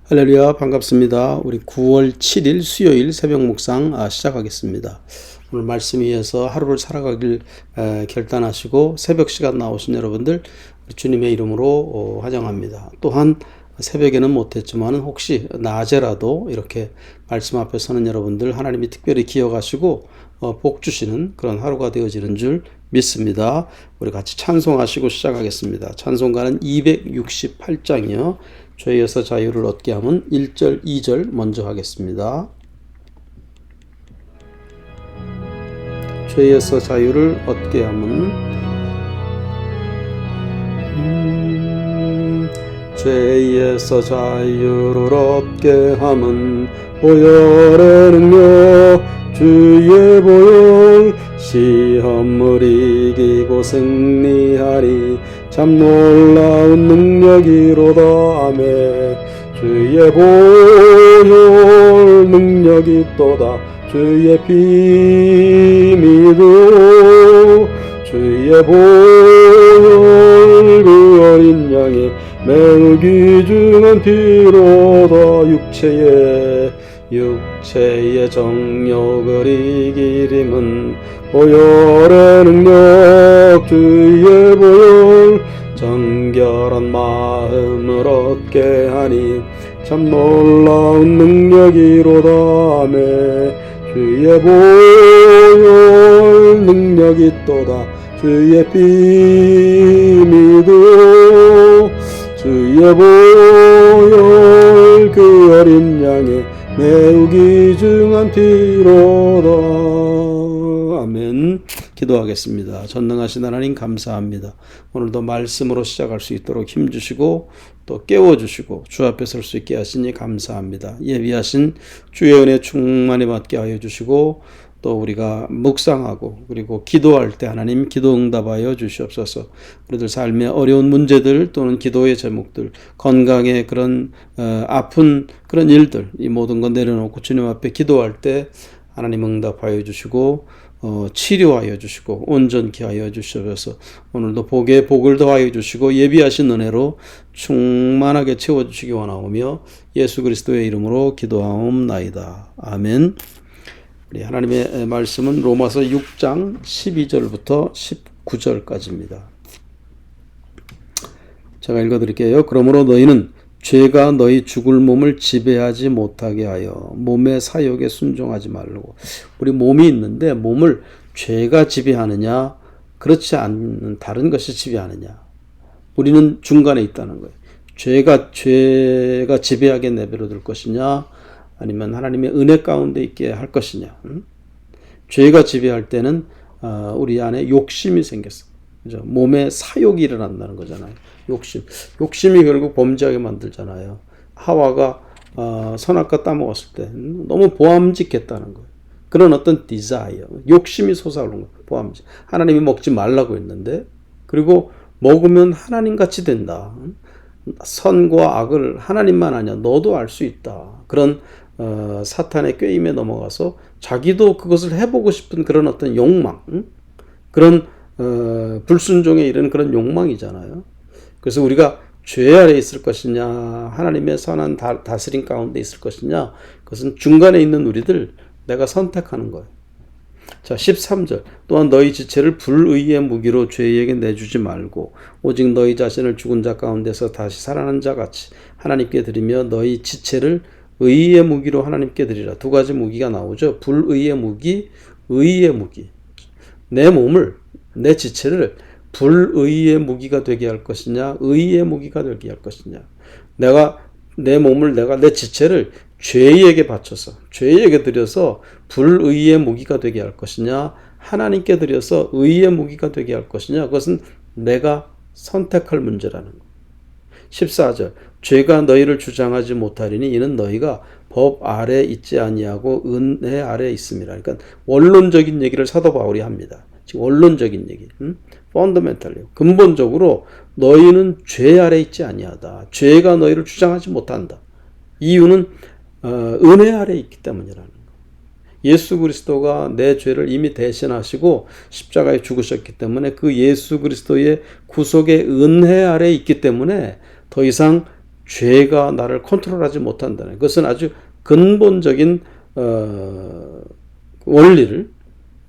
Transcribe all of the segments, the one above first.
할렐루야, 반갑습니다. 우리 9월 7일 수요일 새벽 묵상 시작하겠습니다. 오늘 말씀 위에서 하루를 살아가길 결단하시고 새벽 시간 나오신 여러분들 주님의 이름으로 환영합니다. 또한 새벽에는 못했지만 혹시 낮에라도 이렇게 말씀 앞에 서는 여러분들 하나님이 특별히 기억하시고 복 주시는 그런 하루가 되어지는 줄 믿습니다. 우리 같이 찬송하시고 시작하겠습니다. 찬송가는 268장이요. 죄에서 자유를 얻게 하면 1절, 2절 먼저 하겠습니다. 죄에서 자유를 얻게 하면 죄에서 자유를 얻게 하면 보혈의 능력 주의 보혈 시험을 이기고 승리하리 참 놀라운 능력이로다. 아멘. 주의 보혈 능력이 또다. 주의 피 믿어 주의 보혈 그 어린 양의 매우 귀중한 피로다. 육체의 정욕을 이기림은 보혈의 능력 주의 보혈 정결한 마음을 얻게 하니 참 놀라운 능력이로다. 아멘. 주의 보혈 능력이 또다. 주의 피 믿어 주의 보혈 그 어린 양의 매우 귀중한 피로다. 아멘. 기도하겠습니다. 전능하신 하나님 감사합니다. 오늘도 말씀으로 시작할 수 있도록 힘주시고 또 깨워주시고 주 앞에 설 수 있게 하시니 감사합니다. 예비하신 주의 은혜 충만히 받게 하여 주시고 또 우리가 묵상하고 그리고 기도할 때 하나님 기도 응답하여 주시옵소서. 우리들 삶의 어려운 문제들 또는 기도의 제목들, 건강의 그런 아픈 그런 일들, 이 모든 것 내려놓고 주님 앞에 기도할 때 하나님 응답하여 주시고 치료하여 주시고 온전케 하여 주시옵소서. 오늘도 복에 복을 더하여 주시고 예비하신 은혜로 충만하게 채워주시기 원하오며 예수 그리스도의 이름으로 기도하옵나이다. 아멘. 우리 하나님의 말씀은 로마서 6장 12절부터 19절까지입니다. 제가 읽어드릴게요. 그러므로 너희는 죄가 너희 죽을 몸을 지배하지 못하게 하여 몸의 사욕에 순종하지 말고. 우리 몸이 있는데 몸을 죄가 지배하느냐 그렇지 않는 다른 것이 지배하느냐. 우리는 중간에 있다는 거예요. 죄가 지배하게 내버려둘 것이냐 아니면 하나님의 은혜 가운데 있게 할 것이냐. 죄가 지배할 때는 우리 안에 욕심이 생겼어. 그죠? 몸에 사욕이 일어난다는 거잖아요. 욕심이 결국 범죄하게 만들잖아요. 하와가 선악과 따먹었을 때 너무 보암직했다는 거예요. 그런 어떤 디자이어, 욕심이 솟아오른 거예요. 보암직. 하나님이 먹지 말라고 했는데 그리고 먹으면 하나님같이 된다. 선과 악을 하나님만 아냐 너도 알 수 있다. 그런 사탄의 꾀임에 넘어가서 자기도 그것을 해보고 싶은 그런 어떤 욕망, 그런 불순종에 이르는 그런 욕망이잖아요. 그래서 우리가 죄 아래 있을 것이냐 하나님의 선한 다스림 가운데 있을 것이냐 그것은 중간에 있는 우리들 내가 선택하는 거예요. 자 13절 또한 너희 지체를 불의의 무기로 죄에게 내주지 말고 오직 너희 자신을 죽은 자 가운데서 다시 살아난 자 같이 하나님께 드리며 너희 지체를 의의 무기로 하나님께 드리라. 두 가지 무기가 나오죠. 불의의 무기, 의의 무기. 내 몸을 내 지체를 불의의 무기가 되게 할 것이냐 의의 무기가 되게 할 것이냐. 내가 내 몸을 내 지체를 죄에게 바쳐서 죄에게 드려서 불의의 무기가 되게 할 것이냐 하나님께 드려서 의의 무기가 되게 할 것이냐 그것은 내가 선택할 문제라는 거. 14절 죄가 너희를 주장하지 못하리니 이는 너희가 법 아래 있지 아니하고 은혜 아래 있음이라. 그러니까 원론적인 얘기를 사도 바울이 합니다. 지금 원론적인 얘기, 펀더멘탈리 근본적으로 너희는 죄 아래 있지 아니하다. 죄가 너희를 주장하지 못한다. 이유는 은혜 아래 있기 때문이라는 거. 예수 그리스도가 내 죄를 이미 대신하시고 십자가에 죽으셨기 때문에 그 예수 그리스도의 구속의 은혜 아래 있기 때문에 더 이상 죄가 나를 컨트롤하지 못한다는 그것은 아주 근본적인 원리를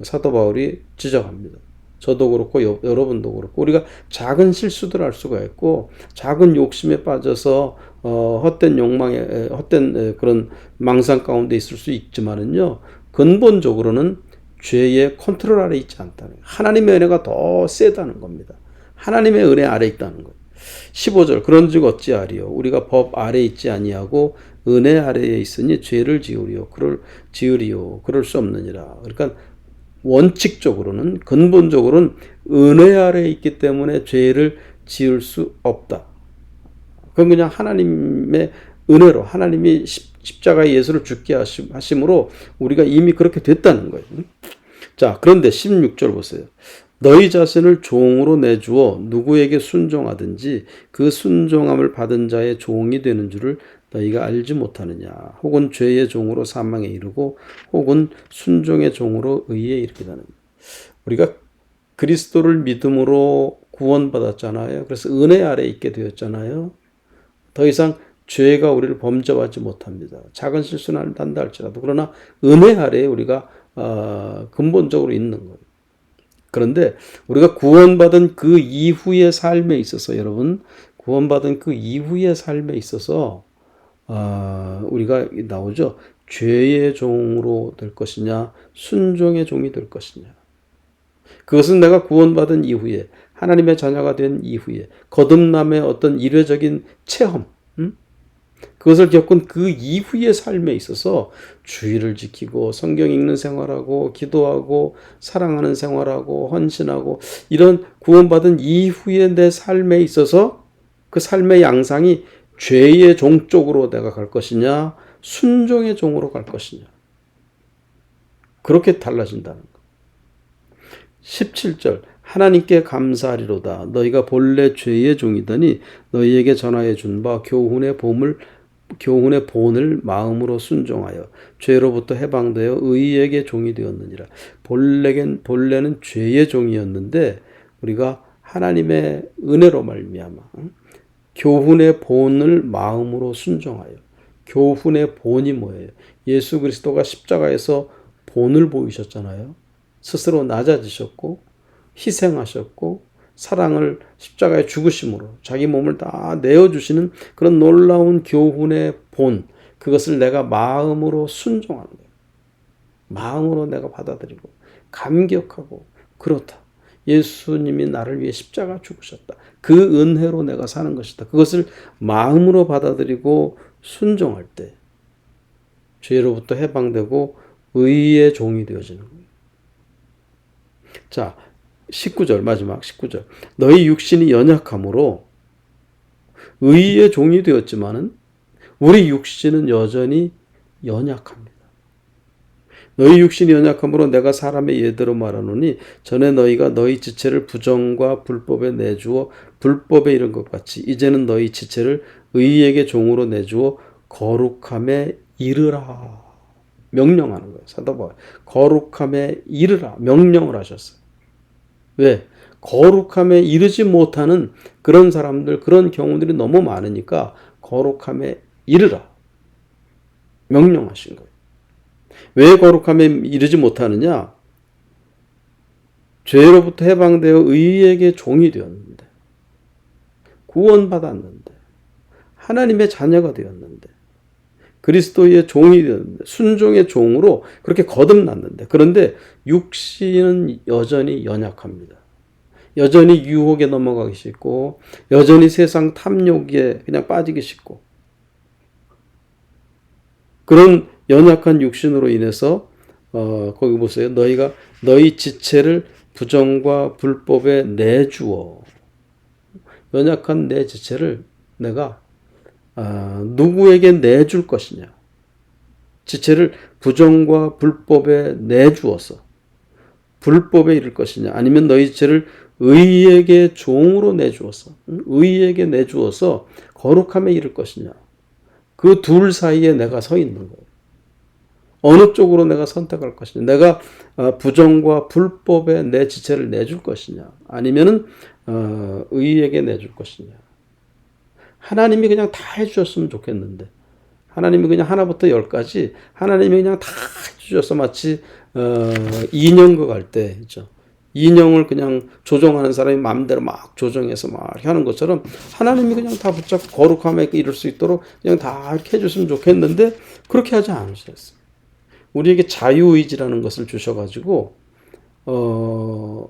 사도 바울이 지적합니다. 저도 그렇고 여러분도 그렇고 우리가 작은 실수들 할 수가 있고 작은 욕심에 빠져서 헛된 욕망에 헛된 그런 망상 가운데 있을 수 있지만은요 근본적으로는 죄의 컨트롤 아래 있지 않다는 거예요. 하나님의 은혜가 더 세다는 겁니다. 하나님의 은혜 아래 있다는 거예요. 15절 그런즉 어찌하리요 우리가 법 아래 있지 아니하고 은혜 아래에 있으니 죄를 지으리요 그럴 수 없느니라. 그러니까 원칙적으로는 근본적으로는 은혜 아래에 있기 때문에 죄를 지을 수 없다. 그건 그냥 하나님의 은혜로 하나님이 십자가에 예수를 죽게 하심으로 우리가 이미 그렇게 됐다는 거예요. 자, 그런데 16절 보세요. 너희 자신을 종으로 내주어 누구에게 순종하든지 그 순종함을 받은 자의 종이 되는 줄을 너희가 알지 못하느냐. 혹은 죄의 종으로 사망에 이르고 혹은 순종의 종으로 의에 이르게 되느냐. 우리가 그리스도를 믿음으로 구원받았잖아요. 그래서 은혜 아래 있게 되었잖아요. 더 이상 죄가 우리를 범접하지 못합니다. 작은 실수는 한다 할지라도. 그러나 은혜 아래에 우리가 근본적으로 있는 거예요. 그런데 우리가 구원받은 그 이후의 삶에 있어서 여러분 구원받은 그 이후의 삶에 있어서 우리가 나오죠. 죄의 종으로 될 것이냐 순종의 종이 될 것이냐. 그것은 내가 구원받은 이후에 하나님의 자녀가 된 이후에 거듭남의 어떤 일회적인 체험 그것을 겪은 그 이후의 삶에 있어서 주의를 지키고 성경 읽는 생활하고 기도하고 사랑하는 생활하고 헌신하고 이런 구원받은 이후의 내 삶에 있어서 그 삶의 양상이 죄의 종 쪽으로 내가 갈 것이냐 순종의 종으로 갈 것이냐 그렇게 달라진다는 것. 17절 하나님께 감사하리로다 너희가 본래 죄의 종이더니 너희에게 전하여 준 바 교훈의 본을 마음으로 순종하여 죄로부터 해방되어 의에게 종이 되었느니라. 본래는 죄의 종이었는데 우리가 하나님의 은혜로 말미암아 교훈의 본을 마음으로 순종하여 교훈의 본이 뭐예요? 예수 그리스도가 십자가에서 본을 보이셨잖아요. 스스로 낮아지셨고 희생하셨고 사랑을 십자가에 죽으심으로 자기 몸을 다 내어주시는 그런 놀라운 교훈의 본 그것을 내가 마음으로 순종하는 거예요. 마음으로 내가 받아들이고 감격하고 그렇다. 예수님이 나를 위해 십자가 죽으셨다. 그 은혜로 내가 사는 것이다. 그것을 마음으로 받아들이고 순종할 때 죄로부터 해방되고 의의 종이 되어지는 거예요. 자, 19절 마지막 19절 너희 육신이 연약함으로 의의 종이 되었지만은 우리 육신은 여전히 연약합니다. 너희 육신이 연약함으로 내가 사람의 예대로 말하노니 전에 너희가 너희 지체를 부정과 불법에 내주어 불법에 이른 것 같이 이제는 너희 지체를 의에게 종으로 내주어 거룩함에 이르라 명령하는 거예요. 사도 바울 거룩함에 이르라 명령을 하셨어요. 왜? 거룩함에 이르지 못하는 그런 사람들, 그런 경우들이 너무 많으니까 거룩함에 이르라. 명령하신 거예요. 왜 거룩함에 이르지 못하느냐? 죄로부터 해방되어 의에게 종이 되었는데, 구원받았는데, 하나님의 자녀가 되었는데, 그리스도의 종이 되었는데, 순종의 종으로 그렇게 거듭났는데, 그런데 육신은 여전히 연약합니다. 여전히 유혹에 넘어가기 쉽고, 여전히 세상 탐욕에 그냥 빠지기 쉽고, 그런 연약한 육신으로 인해서 거기 보세요. 너희가 너희 지체를 부정과 불법에 내주어 연약한 내 지체를 내가 누구에게 내줄 것이냐. 지체를 부정과 불법에 내주어서 불법에 이를 것이냐. 아니면 너희 지체를 의에게 종으로 내주어서 의에게 내주어서 거룩함에 이를 것이냐. 그 둘 사이에 내가 서 있는 거예요. 어느 쪽으로 내가 선택할 것이냐. 내가 부정과 불법에 내 지체를 내줄 것이냐. 아니면은 의에게 내줄 것이냐. 하나님이 그냥 다 해주셨으면 좋겠는데, 하나님이 그냥 하나부터 열까지 하나님이 그냥 다 해주셔서 마치 인형극 할 때 있죠. 인형을 그냥 조종하는 사람이 마음대로 막 조정해서 막 이렇게 하는 것처럼 하나님이 그냥 다 붙잡고 거룩함에 이룰 수 있도록 그냥 다 이렇게 해줬으면 좋겠는데 그렇게 하지 않으셨어요. 우리에게 자유의지라는 것을 주셔가지고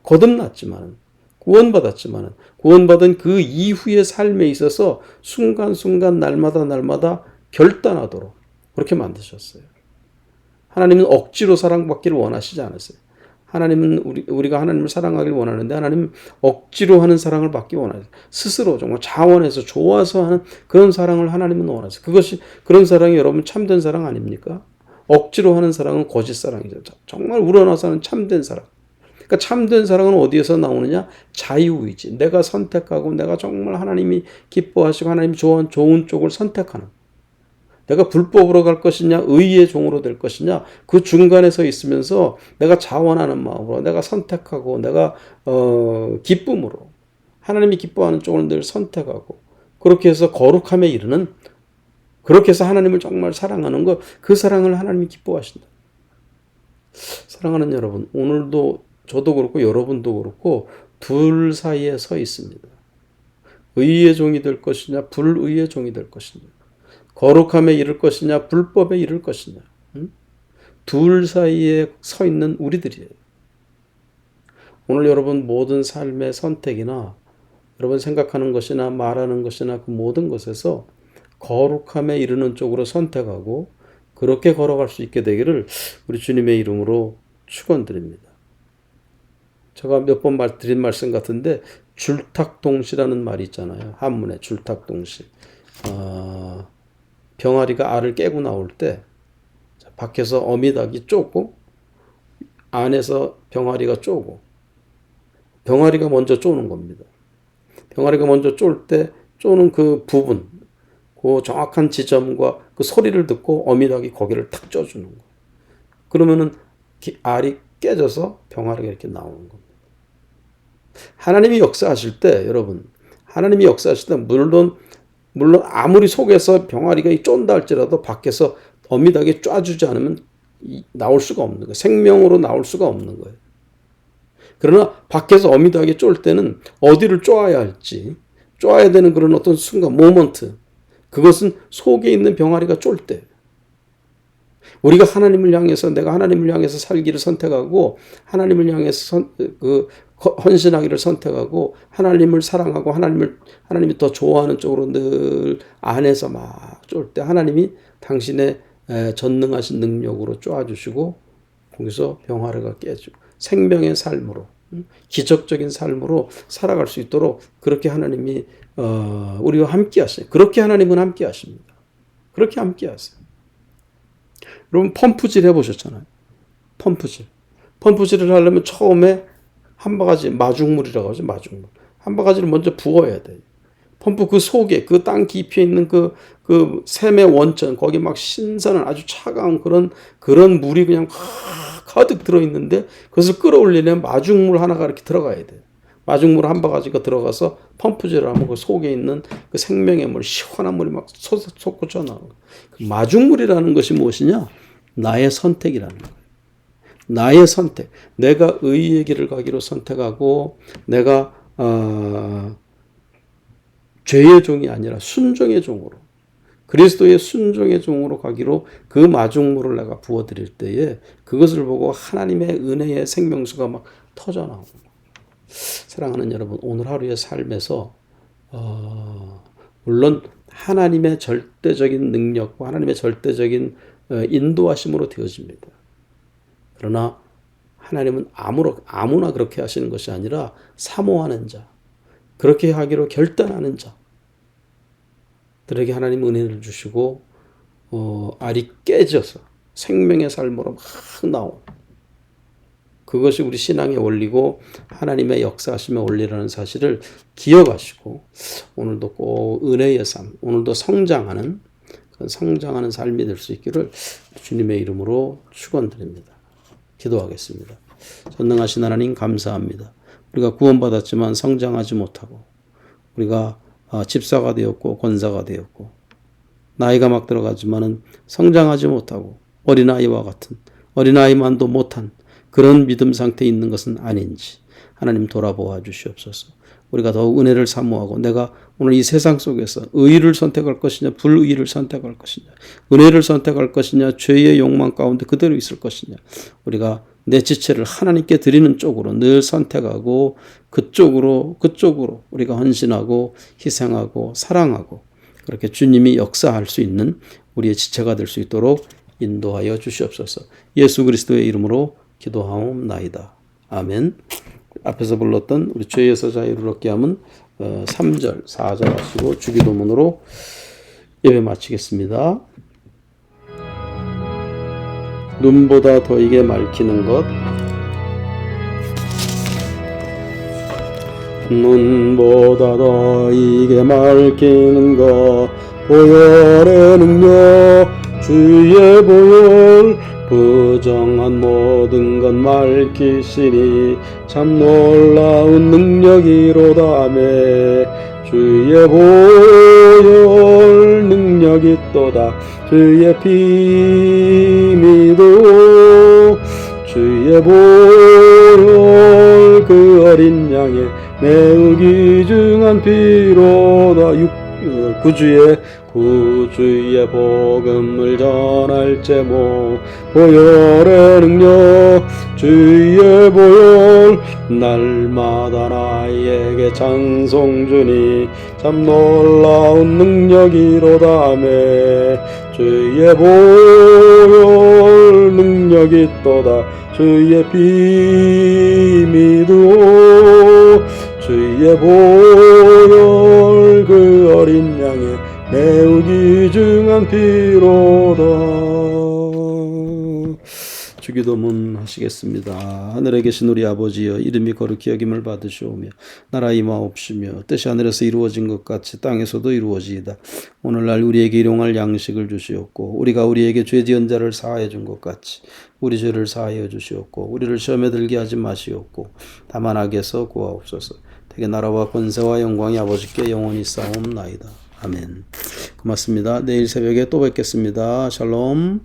거듭났지만 구원받았지만 구원받은 그 이후의 삶에 있어서 순간순간 날마다 결단하도록 그렇게 만드셨어요. 하나님은 억지로 사랑받기를 원하시지 않으세요. 하나님은 우리가 하나님을 사랑하기를 원하는데 하나님은 억지로 하는 사랑을 받기 원하세요. 스스로 정말 자원해서 좋아서 하는 그런 사랑을 하나님은 원하세요. 그것이 그런 사랑이 여러분 참된 사랑 아닙니까? 억지로 하는 사랑은 거짓 사랑이죠. 정말 우러나서 하는 참된 사랑. 그러니까 참된 사랑은 어디에서 나오느냐? 자유의지. 내가 선택하고 내가 정말 하나님이 기뻐하시고 하나님이 좋은 쪽을 선택하는. 내가 불법으로 갈 것이냐, 의의 종으로 될 것이냐, 그 중간에 서 있으면서 내가 자원하는 마음으로, 내가 선택하고, 내가 기쁨으로 하나님이 기뻐하는 쪽을 늘 선택하고, 그렇게 해서 거룩함에 이르는, 그렇게 해서 하나님을 정말 사랑하는 것, 그 사랑을 하나님이 기뻐하신다. 사랑하는 여러분, 오늘도 저도 그렇고 여러분도 그렇고 둘 사이에 서 있습니다. 의의 종이 될 것이냐, 불의의 종이 될 것이냐. 거룩함에 이를 것이냐 불법에 이를 것이냐. 둘 사이에 서 있는 우리들이에요. 오늘 여러분 모든 삶의 선택이나 여러분 생각하는 것이나 말하는 것이나 그 모든 것에서 거룩함에 이르는 쪽으로 선택하고 그렇게 걸어갈 수 있게 되기를 우리 주님의 이름으로 축원드립니다. 제가 몇 번 드린 말씀 같은데 줄탁동시라는 말이 있잖아요. 한문에 줄탁동시. 병아리가 알을 깨고 나올 때 밖에서 어미닭이 쪼고 안에서 병아리가 쪼고 병아리가 먼저 쪼는 겁니다. 병아리가 먼저 쫄 때 쪼는 그 부분, 그 정확한 지점과 그 소리를 듣고 어미닭이 거기를 탁 쪼주는 거예요. 그러면은 알이 깨져서 병아리가 이렇게 나오는 겁니다. 하나님이 역사하실 때 여러분, 하나님이 역사하실 때 물론 아무리 속에서 병아리가 쫀다 할지라도 밖에서 어미닭이 쪄주지 않으면 나올 수가 없는 거예요. 생명으로 나올 수가 없는 거예요. 그러나 밖에서 어미닭이 쫄 때는 어디를 쪼아야 할지, 쪼아야 되는 그런 어떤 순간, 모먼트, 그것은 속에 있는 병아리가 쫄 때. 우리가 하나님을 향해서 내가 하나님을 향해서 살기를 선택하고 하나님을 향해서 헌신하기를 선택하고 하나님을 사랑하고 하나님이 더 좋아하는 쪽으로 늘 안에서 막 쫄 때 하나님이 당신의 전능하신 능력으로 쪼아주시고 거기서 병화르가 깨지고 생명의 삶으로 기적적인 삶으로 살아갈 수 있도록 그렇게 하나님이 우리와 함께 하세요. 그렇게 하나님은 함께 하십니다. 그렇게 함께 하세요. 여러분 펌프질 해보셨잖아요. 펌프질을 하려면 처음에 한 바가지 마중물이라고 하죠. 마중물. 한 바가지를 먼저 부어야 돼요. 펌프 그 속에 그 땅 깊이에 있는 그 샘의 원천 거기 막 신선한 아주 차가운 그런 물이 그냥 가득 들어있는데 그것을 끌어올리려면 마중물 하나가 이렇게 들어가야 돼요. 마중물 한 바가지가 들어가서 펌프질을 하면 그 속에 있는 그 생명의 물, 시원한 물이 막 솟구쳐 나오고. 그 마중물이라는 것이 무엇이냐? 나의 선택이라는 거예요. 나의 선택. 내가 의의 길을 가기로 선택하고 내가 죄의 종이 아니라 순종의 종으로 그리스도의 순종의 종으로 가기로 그 마중물을 내가 부어드릴 때에 그것을 보고 하나님의 은혜의 생명수가 막 터져나오고. 사랑하는 여러분, 오늘 하루의 삶에서 물론 하나님의 절대적인 능력과 하나님의 절대적인 인도하심으로 되어집니다. 그러나 하나님은 아무나 그렇게 하시는 것이 아니라 사모하는 자, 그렇게 하기로 결단하는 자들에게 하나님 은혜를 주시고 알이 깨져서 생명의 삶으로 막 나온 그것이 우리 신앙의 원리고 하나님의 역사하심의 원리라는 사실을 기억하시고 오늘도 꼭 은혜의 삶, 오늘도 성장하는 삶이 될 수 있기를 주님의 이름으로 축원드립니다. 기도하겠습니다. 전능하신 하나님 감사합니다. 우리가 구원받았지만 성장하지 못하고 우리가 집사가 되었고 권사가 되었고 나이가 막 들어가지만은 성장하지 못하고 어린아이와 같은 어린아이만도 못한 그런 믿음 상태에 있는 것은 아닌지 하나님 돌아보아 주시옵소서. 우리가 더욱 은혜를 사모하고 내가 오늘 이 세상 속에서 의를 선택할 것이냐 불의를 선택할 것이냐 은혜를 선택할 것이냐 죄의 욕망 가운데 그대로 있을 것이냐 우리가 내 지체를 하나님께 드리는 쪽으로 늘 선택하고 그쪽으로 우리가 헌신하고 희생하고 사랑하고 그렇게 주님이 역사할 수 있는 우리의 지체가 될 수 있도록 인도하여 주시옵소서. 예수 그리스도의 이름으로 기도하옵나이다. 아멘. 앞에서 불렀던 우리 죄에서 자유를 얻게 함은 3절, 4절 하시고 주기도문으로 예배 마치겠습니다. 눈보다 더 이게 맑히는 것 눈보다 더 이게 맑히는 것 보혈의 능력 주의 보혈 부정한 모든 것 맑히시니 참 놀라운 능력이로다매 주의 보혈 능력이 또다 주의 피 믿어 주의 보혈 그 어린 양의 매우 귀중한 피로다 구주의 복음을 전할 제목 보혈의 능력 주의 보혈 날마다 나에게 찬송 주니 참 놀라운 능력이로다매 주의 보혈 능력이 또다 주의 피 믿어 주의 보혈 그 어린 양의 매우 귀중한 피로다. 주기도문 하시겠습니다. 하늘에 계신 우리 아버지여 이름이 거룩히 여김을 받으시오며 나라 임하옵시며 뜻이 하늘에서 이루어진 것 같이 땅에서도 이루어지이다. 오늘날 우리에게 일용할 양식을 주시옵고 우리가 우리에게 죄 지은 자를 사하여 준 것 같이 우리 죄를 사하여 주시옵고 우리를 시험에 들게 하지 마시옵고 다만 악에서 구하옵소서. 되게 나라와 권세와 영광이 아버지께 영원히 싸움나이다. 아멘. 고맙습니다. 내일 새벽에 또 뵙겠습니다. 샬롬.